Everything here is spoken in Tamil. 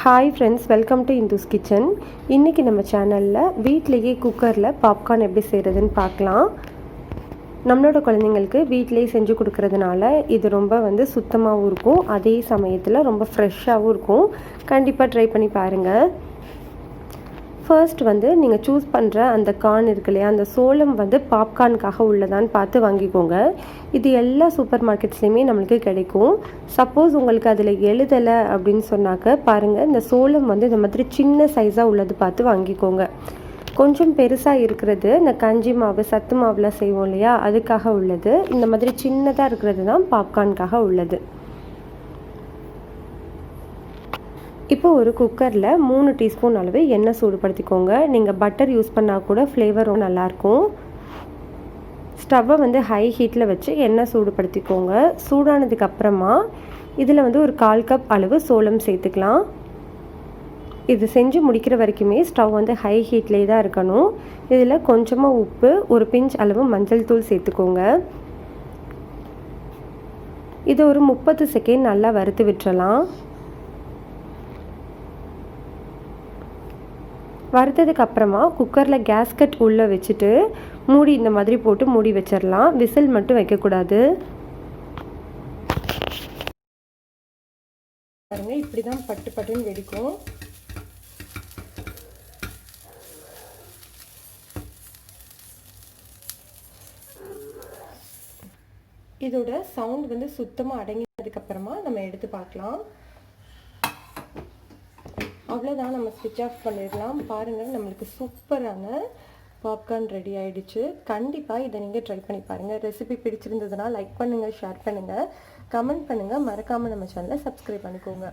Hi friends, welcome to Indhu's kitchen. இன்றைக்கி நம்ம சேனலில் வீட்டிலேயே குக்கரில் பாப்கார்ன் எப்படி செய்கிறதுன்னு பார்க்கலாம். நம்மளோட குழந்தைங்களுக்கு வீட்டிலேயே செஞ்சு கொடுக்கறதுனால இது ரொம்ப சுத்தமாகவும் இருக்கும், அதே சமயத்தில் ரொம்ப ஃப்ரெஷ்ஷாகவும் இருக்கும். கண்டிப்பாக ட்ரை பண்ணி பாருங்கள். ஃபர்ஸ்ட் நீங்கள் சூஸ் பண்ணுற அந்த கார்ன் இருக்கு இல்லையா, அந்த சோளம் பாப்கார்னுக்காக உள்ளதான்னு பார்த்து வாங்கிக்கோங்க. இது எல்லா சூப்பர் மார்க்கெட்ஸ்லேயுமே நம்மளுக்கு கிடைக்கும். சப்போஸ் உங்களுக்கு அதில் எழுதலை அப்படின்னு சொன்னாக்க பாருங்கள், இந்த சோளம் இந்த மாதிரி சின்ன சைஸாக உள்ளது பார்த்து வாங்கிக்கோங்க. கொஞ்சம் பெருசாக இருக்கிறது இந்த கஞ்சி மாவு சத்து மாவுலாம் செய்வோம் இல்லையா, அதுக்காக உள்ளது. இந்த மாதிரி சின்னதாக இருக்கிறது தான் பாப்கார்னுக்காக உள்ளது. இப்போ ஒரு குக்கரில் 3 டீஸ்பூன் அளவு எண்ணெய் சூடுபடுத்திக்கோங்க. நீங்கள் பட்டர் யூஸ் பண்ணால் கூட ஃப்ளேவரும் நல்லாயிருக்கும். ஸ்டவ்வை ஹை ஹீட்டில் வச்சு எண்ணெய் சூடுபடுத்திக்கோங்க. சூடானதுக்கு அப்புறமா இதில் ஒரு 1/4 கப் அளவு சோளம் சேர்த்துக்கலாம். இது செஞ்சு முடிக்கிற வரைக்குமே ஸ்டவ் ஹை ஹீட்லேயே தான் இருக்கணும். இதில் கொஞ்சமாக உப்பு, ஒரு பிஞ்ச் அளவு மஞ்சள் தூள் சேர்த்துக்கோங்க. இது ஒரு 30 செகண்ட் நல்லா வறுத்து விட்டுறலாம். வறுத்ததுக்கு அப்புறமா குக்கரில் கேஸ்கட் உள்ளே வச்சுட்டு மூடி இந்த மாதிரி போட்டு மூடி வச்சிடலாம். விசில் மட்டும் வைக்கக்கூடாது. பாருங்க, இப்படி தான் பட்டு பட்டுன்னு வெடிக்கும். இதோட சவுண்ட் சுத்தமாக அடங்கினதுக்கப்புறமா நம்ம எடுத்து பார்க்கலாம். அவ்வளோதான், நம்ம ஸ்விட்ச் ஆஃப் பண்ணிடலாம். பாருங்கள், நம்மளுக்கு சூப்பரான பாப்கார்ன் ரெடி ஆகிடுச்சு. கண்டிப்பாக இதை நீங்கள் ட்ரை பண்ணி பாருங்கள். ரெசிபி பிடிச்சிருந்ததுன்னா லைக் பண்ணுங்கள், ஷேர் பண்ணுங்கள், கமெண்ட் பண்ணுங்கள். மறக்காமல் நம்ம சேனலை சப்ஸ்கிரைப் பண்ணிக்கோங்க.